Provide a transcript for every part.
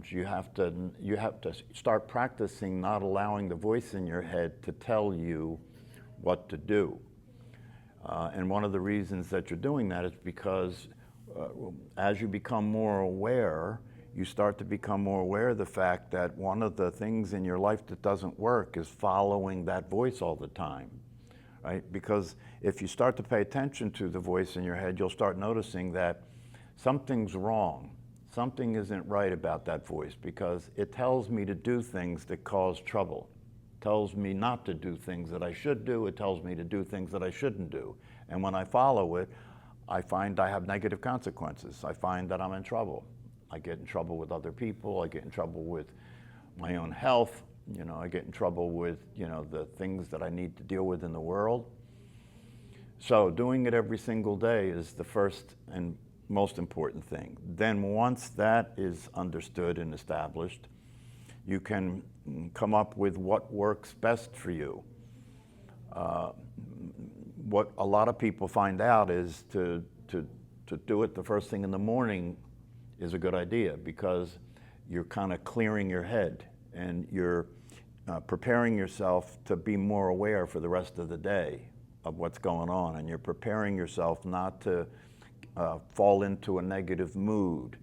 times you have to start practicing not allowing the voice in your head to tell you what to do. And one of the reasons that you're doing that is because as you become more aware, you start to become more aware of the fact that one of the things in your life that doesn't work is following that voice all the time, right? Because if you start to pay attention to the voice in your head, you'll start noticing that something's wrong. Something isn't right about that voice because it tells me to do things that cause trouble. It tells me not to do things that I should do. It tells me to do things that I shouldn't do. And when I follow it, I find I have negative consequences. I find that I'm in trouble. I get in trouble with other people. I get in trouble with my own health. You know, I get in trouble with, you know, the things that I need to deal with in the world. So doing it every single day is the first and most important thing. Then once that is understood and established, you can come up with what works best for you. What a lot of people find out is to do it the first thing in the morning is a good idea because you're kind of clearing your head and you're preparing yourself to be more aware for the rest of the day of what's going on, and you're preparing yourself not to fall into a negative mood.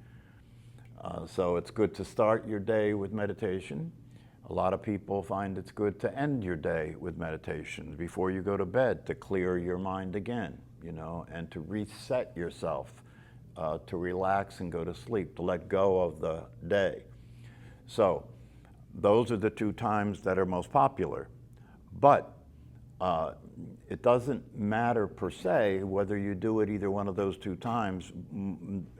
So it's good to start your day with meditation. A lot of people find it's good to end your day with meditation before you go to bed to clear your mind again, you know, and to reset yourself, to relax and go to sleep, to let go of the day. So those are the two times that are most popular. But it doesn't matter per se whether you do it either one of those two times,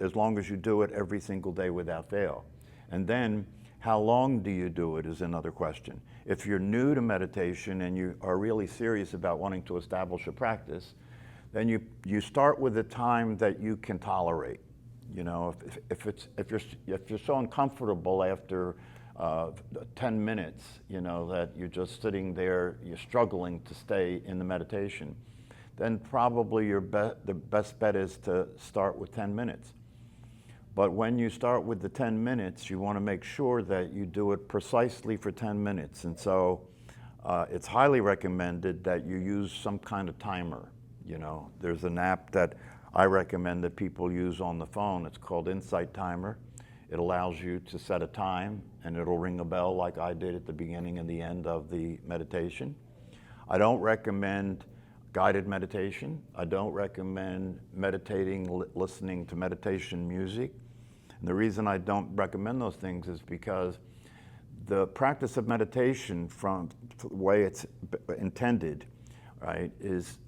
as long as you do it every single day without fail. And then how long do you do it is another question. If you're new to meditation and you are really serious about wanting to establish a practice, then you start with a time that you can tolerate. You know, if you're so uncomfortable after 10 minutes, you know, that you're just sitting there, you're struggling to stay in the meditation, then probably the best bet is to start with 10 minutes. But when you start with the 10 minutes, you want to make sure that you do it precisely for 10 minutes. And so it's highly recommended that you use some kind of timer. You know, there's an app that I recommend that people use on the phone. It's called Insight Timer. It allows you to set a time and it'll ring a bell like I did at the beginning and the end of the meditation. I don't recommend guided meditation. I don't recommend meditating, listening to meditation music. And the reason I don't recommend those things is because the practice of meditation, from the way it's intended, right, is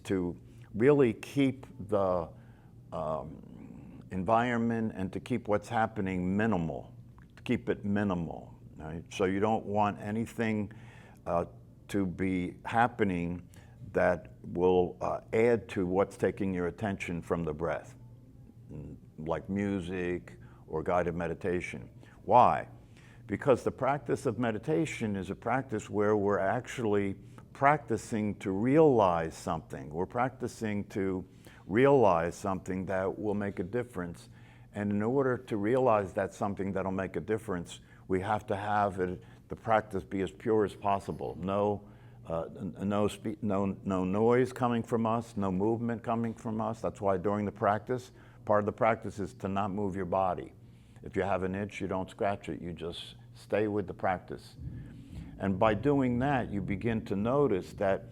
to really keep the environment and to keep what's happening minimal, to keep it minimal, right? So you don't want anything to be happening that will add to what's taking your attention from the breath, like music or guided meditation. Why? Because the practice of meditation is a practice where we're actually practicing to realize something. We're practicing to realize something that will make a difference. And in order to realize that something that'll make a difference, we have to have the practice be as pure as possible. No noise coming from us, no movement coming from us. That's why during the practice, part of the practice is to not move your body. If you have an itch, you don't scratch it, you just stay with the practice. And by doing that, you begin to notice that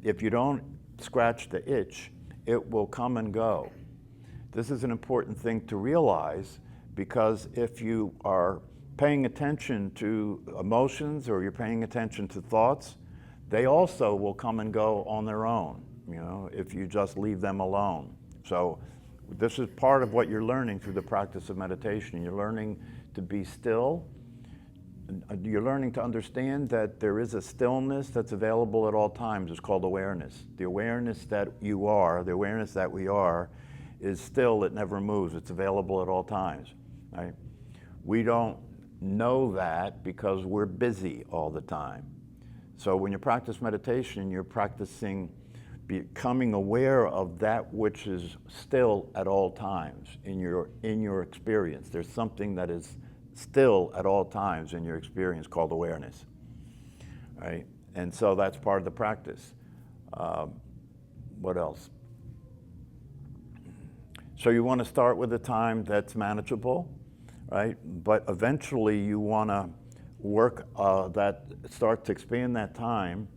if you don't scratch the itch, it will come and go. This is an important thing to realize, because if you are paying attention to emotions or you're paying attention to thoughts, they also will come and go on their own, you know, if you just leave them alone. So this is part of what you're learning through the practice of meditation. You're learning to be still. You're learning to understand that there is a stillness that's available at all times. It's called awareness. The awareness that you are, the awareness that we are, is still. It never moves. It's available at all times, right? We don't know that because we're busy all the time. So when you practice meditation, you're practicing becoming aware of that which is still at all times in your experience. There's something that is still at all times in your experience called awareness, right? And so that's part of the practice. What else? So you want to start with a time that's manageable, right? But eventually you want to work start to expand that time.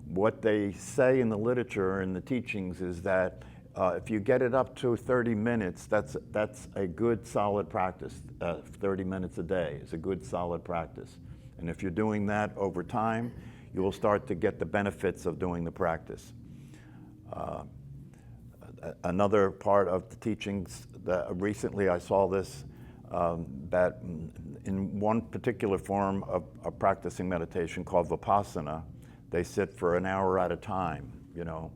What they say in the literature and the teachings is that if you get it up to 30 minutes, that's a good solid practice. 30 minutes a day is a good solid practice. And if you're doing that over time, you will start to get the benefits of doing the practice. Another part of the teachings that recently I saw this, that in one particular form of practicing meditation called Vipassana, they sit for an hour at a time. You know,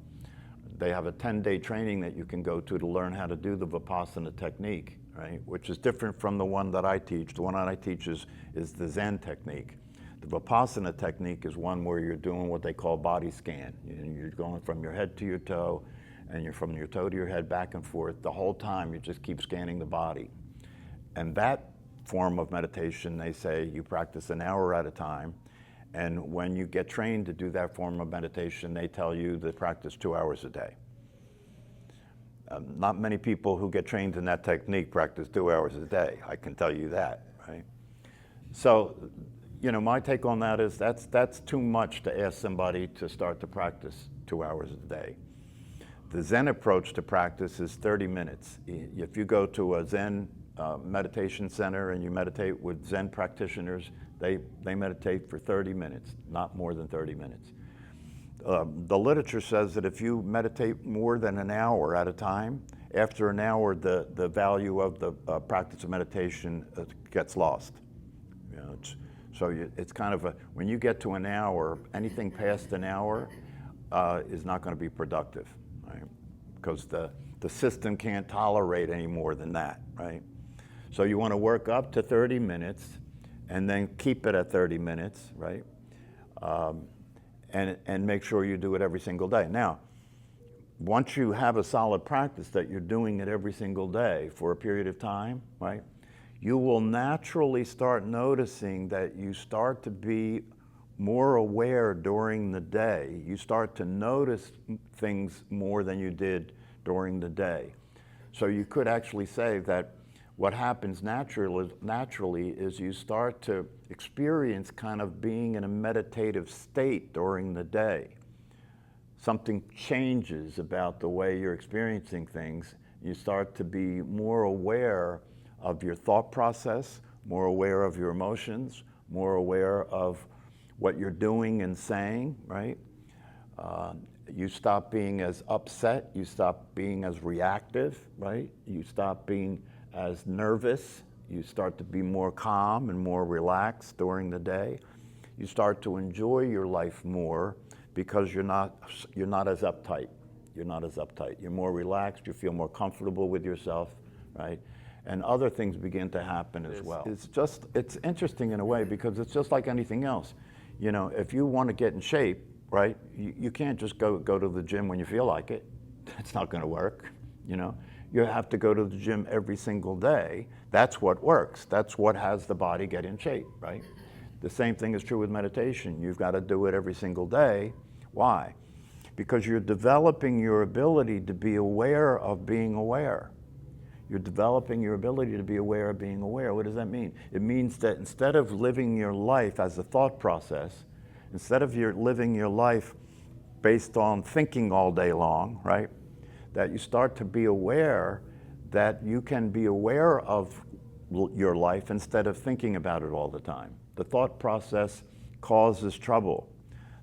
they have a 10-day training that you can go to learn how to do the Vipassana technique, right? Which is different from the one that I teach. The one that I teach is the Zen technique. The Vipassana technique is one where you're doing what they call body scan. You're going from your head to your toe, and you're from your toe to your head back and forth. The whole time you just keep scanning the body. And that form of meditation, they say you practice an hour at a time. And when you get trained to do that form of meditation, they tell you to practice 2 hours a day. Not many people who get trained in that technique practice 2 hours a day, I can tell you that, right? So, you know, my take on that is that's too much to ask somebody to start to practice 2 hours a day. The Zen approach to practice is 30 minutes. If you go to a Zen meditation center and you meditate with Zen practitioners, they meditate for 30 minutes, not more than 30 minutes. The literature says that if you meditate more than an hour at a time, after an hour, the value of the practice of meditation gets lost. You know, it's kind of when you get to an hour, anything past an hour is not going to be productive, right? Because the system can't tolerate any more than that, right? So you want to work up to 30 minutes and then keep it at 30 minutes, right? And make sure you do it every single day. Now, once you have a solid practice that you're doing it every single day for a period of time, right? You will naturally start noticing that you start to be more aware during the day. You start to notice things more than you did during the day. So you could actually say that what happens naturally is you start to experience kind of being in a meditative state during the day. Something changes about the way you're experiencing things. You start to be more aware of your thought process, more aware of your emotions, more aware of what you're doing and saying, right? You stop being as upset, you stop being as reactive, right? You stop being as nervous, you start to be more calm and more relaxed during the day. You start to enjoy your life more because you're not as uptight. You're not as uptight. You're more relaxed, you feel more comfortable with yourself, right? And other things begin to happen as well. It's interesting in a way because it's just like anything else. You know, if you want to get in shape, right, you can't just go to the gym when you feel like it. It's not going to work, you know. You have to go to the gym every single day. That's what works. That's what has the body get in shape, right? The same thing is true with meditation. You've got to do it every single day. Why? Because you're developing your ability to be aware of being aware. You're developing your ability to be aware of being aware. What does that mean? It means that instead of living your life as a thought process, instead of living your life based on thinking all day long, right? That you start to be aware that you can be aware of your life instead of thinking about it all the time. The thought process causes trouble.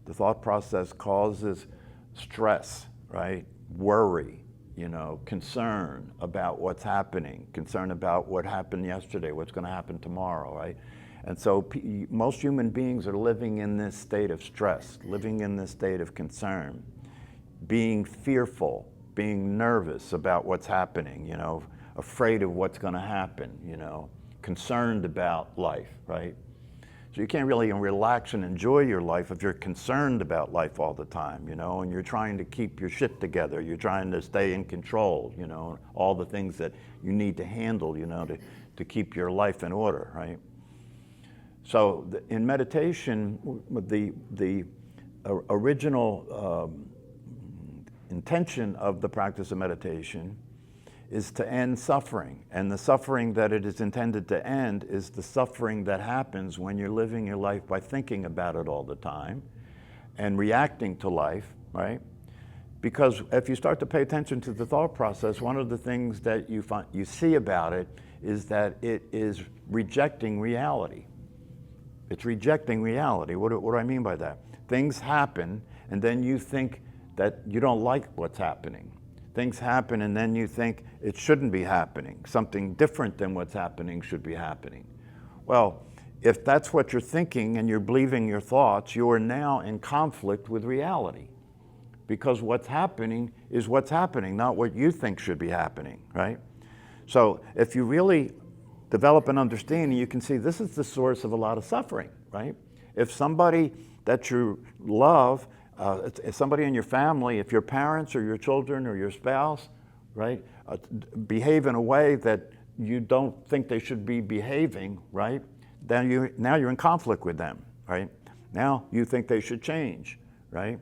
The thought process causes stress, right? Worry, you know, concern about what's happening, concern about what happened yesterday, what's going to happen tomorrow, right? And so most human beings are living in this state of stress, living in this state of concern, being fearful, being nervous about what's happening, you know, afraid of what's going to happen, you know, concerned about life, right? So you can't really relax and enjoy your life if you're concerned about life all the time, you know, and you're trying to keep your shit together. You're trying to stay in control, you know, all the things that you need to handle, you know, to keep your life in order, right? So in meditation, the original intention of the practice of meditation is to end suffering. And the suffering that it is intended to end is the suffering that happens when you're living your life by thinking about it all the time and reacting to life, right? Because if you start to pay attention to the thought process, one of the things that you see about it is that it is rejecting reality. It's rejecting reality. What do I mean by that? Things happen, and then you think that you don't like what's happening. Things happen, and then you think it shouldn't be happening. Something different than what's happening should be happening. Well, if that's what you're thinking and you're believing your thoughts, you are now in conflict with reality. Because what's happening is what's happening, not what you think should be happening, right? So if you really develop an understanding, you can see this is the source of a lot of suffering, right? If somebody that you love, if somebody in your family, if your parents or your children or your spouse, right, behave in a way that you don't think they should be behaving, right, then now you're in conflict with them, right? Now you think they should change, right?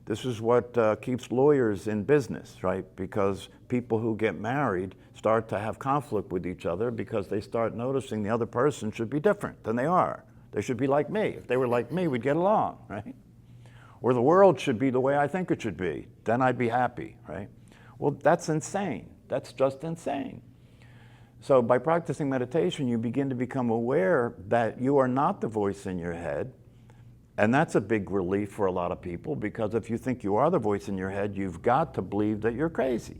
This is what keeps lawyers in business, right? Because people who get married start to have conflict with each other because they start noticing the other person should be different than they are. They should be like me. If they were like me, we'd get along, right? Or the world should be the way I think it should be. Then I'd be happy, right? Well, that's insane. That's just insane. So by practicing meditation, you begin to become aware that you are not the voice in your head. And that's a big relief for a lot of people, because if you think you are the voice in your head, you've got to believe that you're crazy.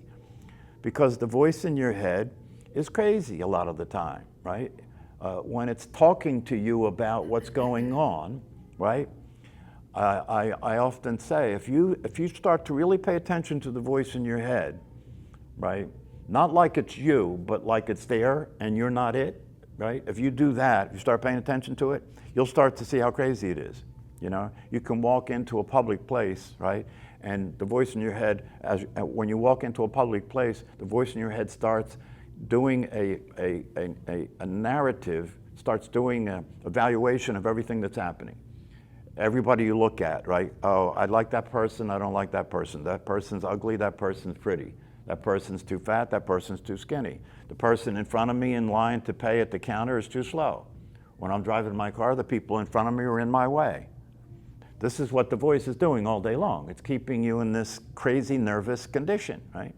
Because the voice in your head is crazy a lot of the time, right? When it's talking to you about what's going on, right? I often say, if you start to really pay attention to the voice in your head, right? Not like it's you, but like it's there and you're not it, right? If you do that, if you start paying attention to it, you'll start to see how crazy it is. You know, you can walk into a public place, right? And the voice in your head, when you walk into a public place, the voice in your head starts doing a narrative, starts doing an evaluation of everything that's happening. Everybody you look at, right? Oh, I like that person, I don't like that person. That person's ugly, that person's pretty. That person's too fat, that person's too skinny. The person in front of me in line to pay at the counter is too slow. When I'm driving my car, the people in front of me are in my way. This is what the voice is doing all day long. It's keeping you in this crazy nervous condition, right?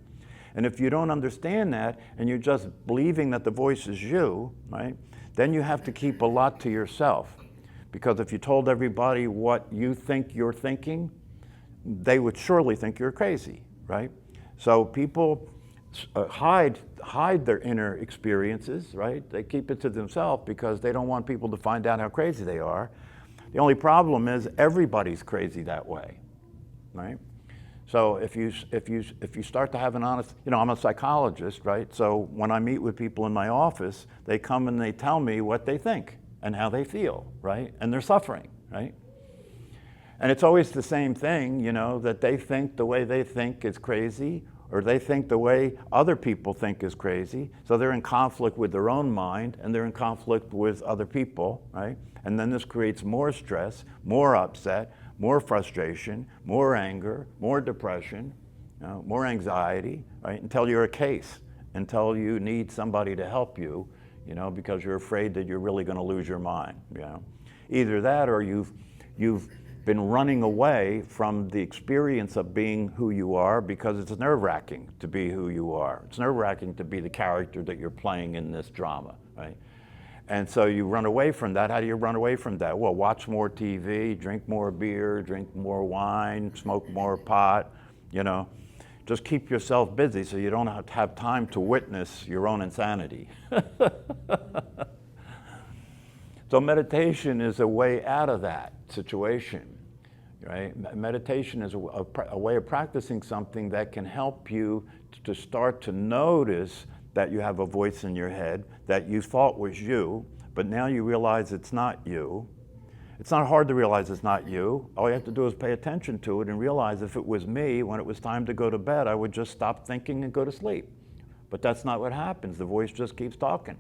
And if you don't understand that and you're just believing that the voice is you, right, then you have to keep a lot to yourself. Because if you told everybody what you think you're thinking, they would surely think you're crazy, right? So people hide their inner experiences, right? They keep it to themselves because they don't want people to find out how crazy they are. The only problem is everybody's crazy that way, right? So if you start to have an honest, you know, I'm a psychologist, right? So when I meet with people in my office, they come and they tell me what they think and how they feel, right? And they're suffering, right? And it's always the same thing, you know, that they think the way they think is crazy, or they think the way other people think is crazy. So they're in conflict with their own mind, and they're in conflict with other people, right? And then this creates more stress, more upset, more frustration, more anger, more depression, you know, more anxiety, right? Until you're a case, until you need somebody to help you, you know, because you're afraid that you're really going to lose your mind, you know. Either that, or you've been running away from the experience of being who you are because it's nerve-wracking to be who you are. It's nerve-wracking to be the character that you're playing in this drama, right? And so you run away from that. How do you run away from that? Well, watch more TV, drink more beer, drink more wine, smoke more pot, you know. Just keep yourself busy so you don't have time to witness your own insanity. So meditation is a way out of that situation, right? Meditation is a way of practicing something that can help you to start to notice that you have a voice in your head that you thought was you, but now you realize it's not you, It's not hard to realize it's not you. All you have to do is pay attention to it and realize if it was me, when it was time to go to bed, I would just stop thinking and go to sleep. But that's not what happens. The voice just keeps talking.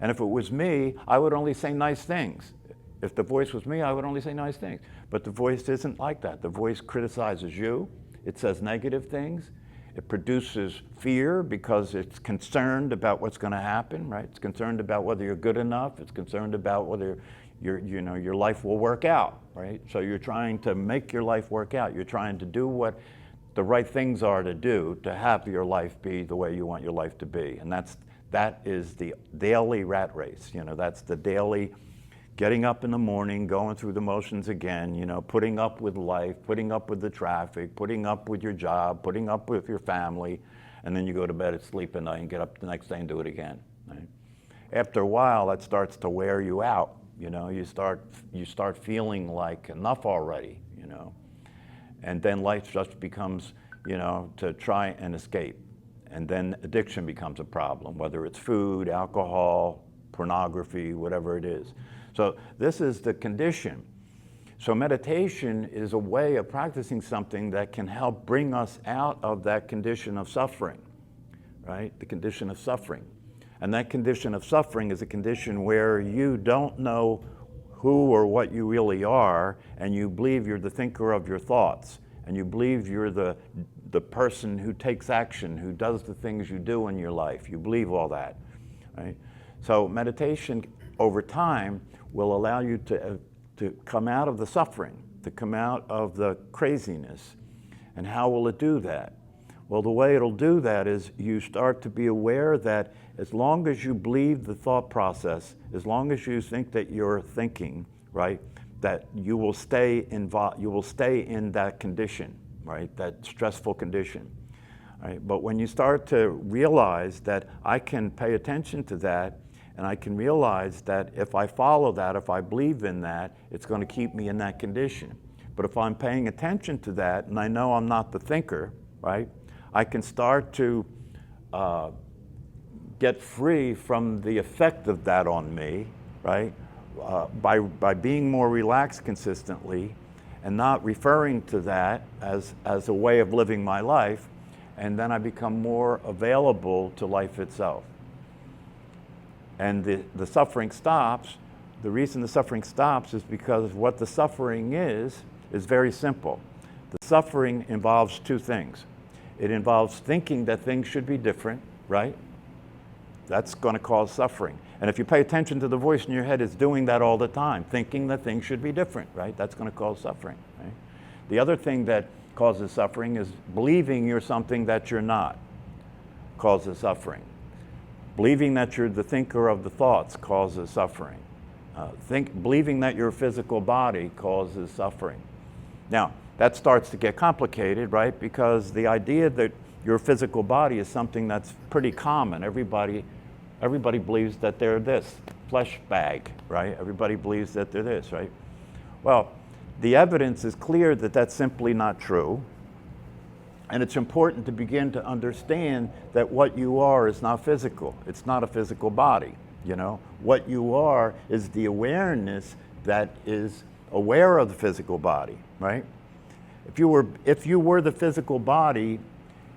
And if it was me, I would only say nice things. If the voice was me, I would only say nice things. But the voice isn't like that. The voice criticizes you. It says negative things. It produces fear because it's concerned about what's going to happen, right? It's concerned about whether you're good enough. It's concerned about whether your life will work out, right? So you're trying to make your life work out. You're trying to do what the right things are to do to have your life be the way you want your life to be. And that is the daily rat race. That's the daily getting up in the morning, going through the motions again, putting up with life, putting up with the traffic, putting up with your job, putting up with your family, and then you go to bed and sleep at night and get up the next day and do it again. Right? After a while, that starts to wear you out. You start feeling like enough already, and then life just becomes, to try and escape. And then addiction becomes a problem, whether it's food, alcohol, pornography, whatever it is. So this is the condition. So meditation is a way of practicing something that can help bring us out of that condition of suffering, right? The condition of suffering. And that condition of suffering is a condition where you don't know who or what you really are, and you believe you're the thinker of your thoughts, and you believe you're the person who takes action, who does the things you do in your life. You believe all that, right? So meditation over time will allow you to come out of the suffering, to come out of the craziness. And how will it do that? Well, the way it'll do that is you start to be aware that as long as you believe the thought process, as long as you think that you're thinking, right, that you will stay involved, you will stay in that condition, right, that stressful condition. Right? But when you start to realize that I can pay attention to that, and I can realize that if I follow that, if I believe in that, it's going to keep me in that condition. But if I'm paying attention to that, and I know I'm not the thinker, right, I can start to get free from the effect of that on me, right, by being more relaxed consistently and not referring to that as a way of living my life, and then I become more available to life itself. And the suffering stops. The reason the suffering stops is because what the suffering is very simple. The suffering involves two things. It involves thinking that things should be different, right? That's going to cause suffering. And if you pay attention to the voice in your head, it's doing that all the time, thinking that things should be different, right? That's going to cause suffering, right? The other thing that causes suffering is believing you're something that you're not, causes suffering. Believing that you're the thinker of the thoughts causes suffering. Believing that you're a physical body causes suffering. Now, that starts to get complicated, right? Because the idea that your physical body is something that's pretty common. Everybody believes that they're this flesh bag, right? Everybody believes that they're this, right? Well, the evidence is clear that that's simply not true. And it's important to begin to understand that what you are is not physical. It's not a physical body, What you are is the awareness that is aware of the physical body, right? If you were the physical body,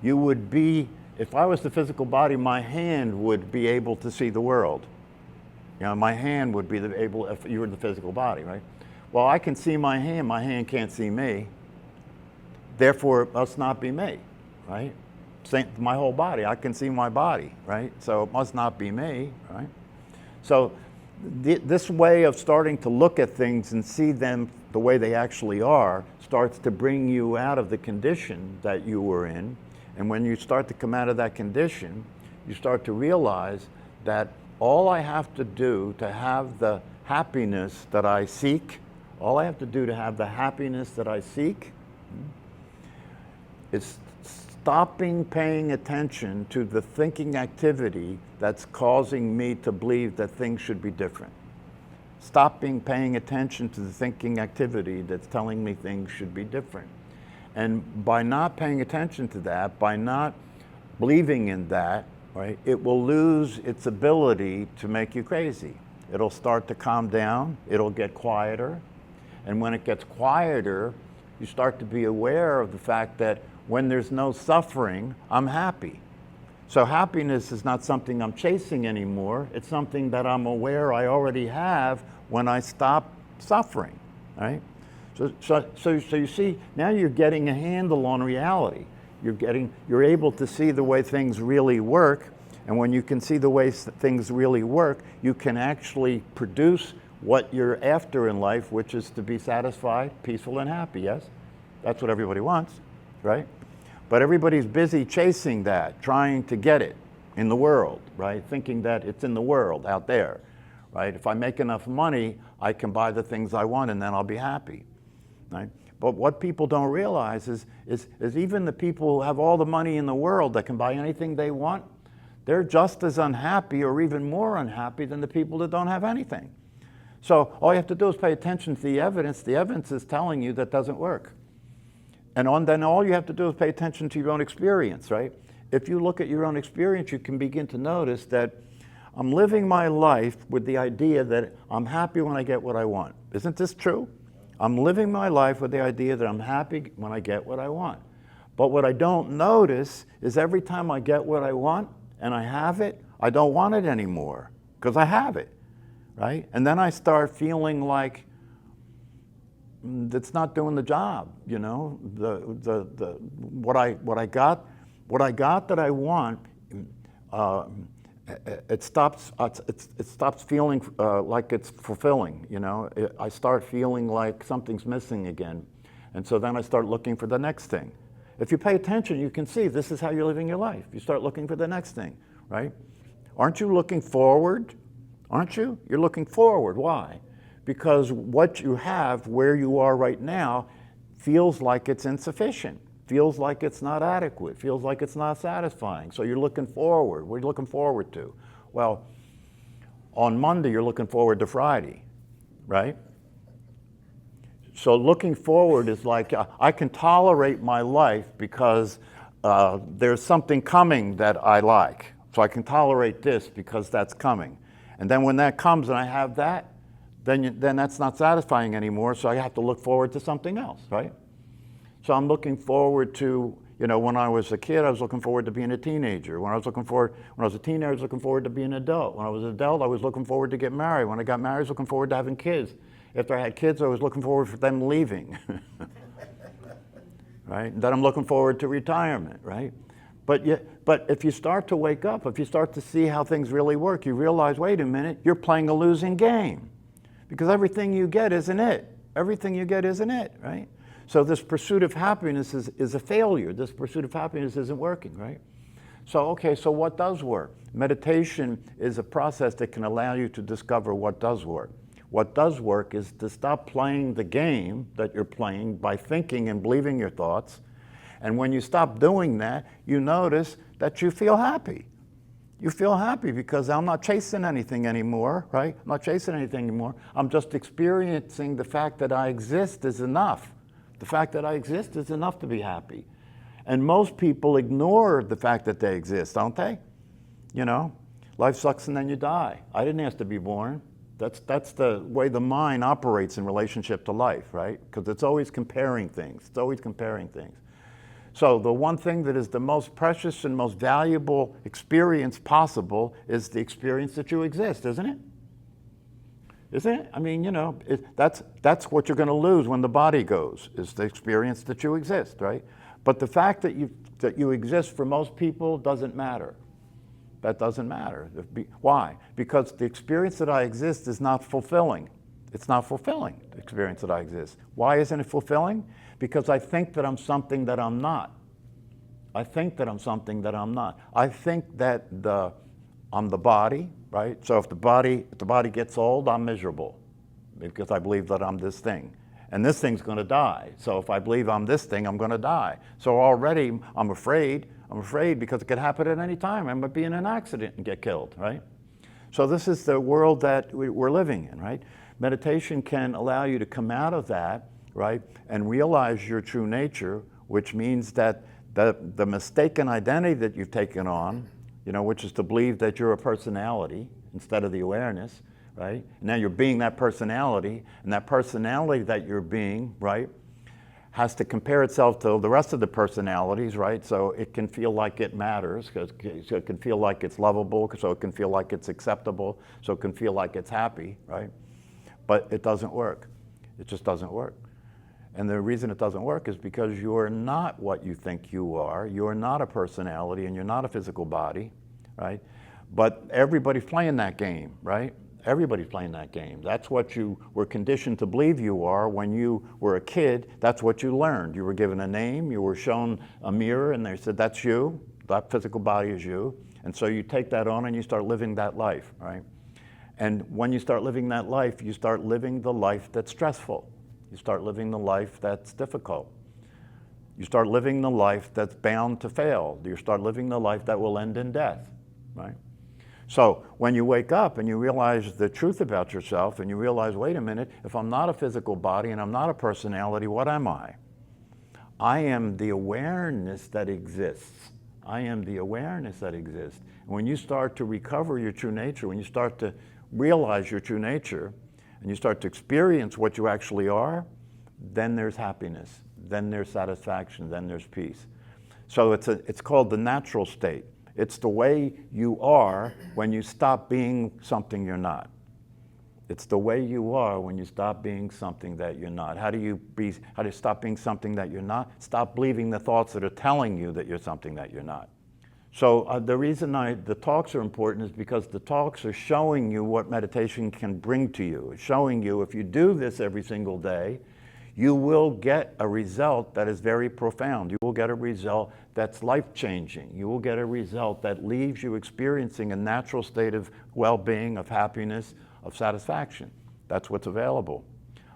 you would be, if I was the physical body, my hand would be able to see the world. My hand would be able, if you were the physical body, right? Well, I can see my hand can't see me. Therefore, it must not be me, right? My whole body, I can see my body, right? So it must not be me, right? So this way of starting to look at things and see them the way they actually are starts to bring you out of the condition that you were in. And when you start to come out of that condition, you start to realize that all I have to do to have the happiness that I seek, all I have to do to have the happiness that I seek is stopping paying attention to the thinking activity that's causing me to believe that things should be different. Stopping paying attention to the thinking activity that's telling me things should be different. And by not paying attention to that, by not believing in that, right, it will lose its ability to make you crazy. It'll start to calm down, it'll get quieter, And when it gets quieter, you start to be aware of the fact that when there's no suffering, I'm happy. So happiness is not something I'm chasing anymore. It's something that I'm aware I already have when I stop suffering, right? So you see, now you're getting a handle on reality. You're able to see the way things really work. And when you can see the way things really work, you can actually produce what you're after in life, which is to be satisfied, peaceful, and happy, yes? That's what everybody wants, right? But everybody's busy chasing that, trying to get it in the world, right? Thinking that it's in the world out there, right? If I make enough money, I can buy the things I want and then I'll be happy, right? But what people don't realize is even the people who have all the money in the world that can buy anything they want, they're just as unhappy or even more unhappy than the people that don't have anything. So all you have to do is pay attention to the evidence. The evidence is telling you that doesn't work. And then all you have to do is pay attention to your own experience, right? If you look at your own experience, you can begin to notice that I'm living my life with the idea that I'm happy when I get what I want. Isn't this true? I'm living my life with the idea that I'm happy when I get what I want. But what I don't notice is every time I get what I want and I have it, I don't want it anymore because I have it, right? And then I start feeling like it's not doing the job, you know. What I got that I want, it stops feeling like it's fulfilling, you know. I start feeling like something's missing again, and so then I start looking for the next thing. If you pay attention, you can see this is how you're living your life. You start looking for the next thing, right? Aren't you looking forward? Aren't you? You're looking forward. Why? Because what you have, where you are right now, feels like it's insufficient, feels like it's not adequate, feels like it's not satisfying. So you're looking forward. What are you looking forward to? Well, on Monday, you're looking forward to Friday, right? So looking forward is like, I can tolerate my life because there's something coming that I like. So I can tolerate this because that's coming. And then when that comes and I have that, then that's not satisfying anymore, so I have to look forward to something else, right? So I'm looking forward to, you know, when I was a kid, I was looking forward to being a teenager. When I was a teenager, I was looking forward to being an adult. When I was an adult, I was looking forward to get married. When I got married, I was looking forward to having kids. After I had kids, I was looking forward for them leaving, right? And then I'm looking forward to retirement, right? But if you start to wake up, if you start to see how things really work, you realize, wait a minute, you're playing a losing game. Because everything you get isn't it. Everything you get isn't it, right? So this pursuit of happiness is a failure. This pursuit of happiness isn't working, right? So, okay, so what does work? Meditation is a process that can allow you to discover what does work. What does work is to stop playing the game that you're playing by thinking and believing your thoughts. And when you stop doing that, you notice that you feel happy. You feel happy because I'm not chasing anything anymore, right? I'm not chasing anything anymore. I'm just experiencing the fact that I exist is enough. The fact that I exist is enough to be happy. And most people ignore the fact that they exist, don't they? You know, life sucks and then you die. I didn't ask to be born. That's the way the mind operates in relationship to life, right? Because it's always comparing things. It's always comparing things. So the one thing that is the most precious and most valuable experience possible is the experience that you exist, isn't it? Isn't it? I mean, you know, that's what you're going to lose when the body goes, is the experience that you exist, right? But the fact that you exist for most people doesn't matter. That doesn't matter. Why? Because the experience that I exist is not fulfilling. It's not fulfilling, the experience that I exist. Why isn't it fulfilling? Because I think that I'm something that I'm not. I think that I'm something that I'm not. I think that I'm the body, right? So if the body gets old, I'm miserable because I believe that I'm this thing. And this thing's going to die. So if I believe I'm this thing, I'm going to die. So already I'm afraid. I'm afraid because it could happen at any time. I might be in an accident and get killed, right? So this is the world that we're living in, right? Meditation can allow you to come out of that, right, and realize your true nature, which means that the mistaken identity that you've taken on, you know, which is to believe that you're a personality instead of the awareness, right? Now you're being that personality, and that personality that you're being, right, has to compare itself to the rest of the personalities, right? So it can feel like it matters, so it can feel like it's lovable, so it can feel like it's acceptable, so it can feel like it's happy, right? But it doesn't work. It just doesn't work. And the reason it doesn't work is because you're not what you think you are. You're not a personality and you're not a physical body, right? But everybody's playing that game, right? Everybody's playing that game. That's what you were conditioned to believe you are when you were a kid. That's what you learned. You were given a name, you were shown a mirror, and they said, that's you, that physical body is you. And so you take that on and you start living that life, right? And when you start living that life, you start living the life that's stressful. You start living the life that's difficult. You start living the life that's bound to fail. You start living the life that will end in death, right? So when you wake up and you realize the truth about yourself and you realize, wait a minute, if I'm not a physical body and I'm not a personality, what am I? I am the awareness that exists. I am the awareness that exists. And when you start to recover your true nature, when you start to realize your true nature, and you start to experience what you actually are, then there's happiness, then there's satisfaction, then there's peace. So it's called the natural state. It's the way you are when you stop being something you're not. It's the way you are when you stop being something that you're not. How do you stop being something that you're not? Stop believing the thoughts that are telling you that you're something that you're not. So the reason the talks are important is because the talks are showing you what meditation can bring to you. It's showing you if you do this every single day, you will get a result that is very profound. You will get a result that's life-changing. You will get a result that leaves you experiencing a natural state of well-being, of happiness, of satisfaction. That's what's available.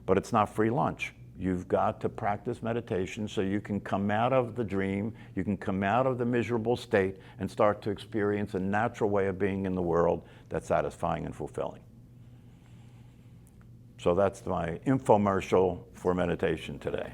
But it's not free lunch. You've got to practice meditation so you can come out of the dream, you can come out of the miserable state and start to experience a natural way of being in the world that's satisfying and fulfilling. So that's my infomercial for meditation today.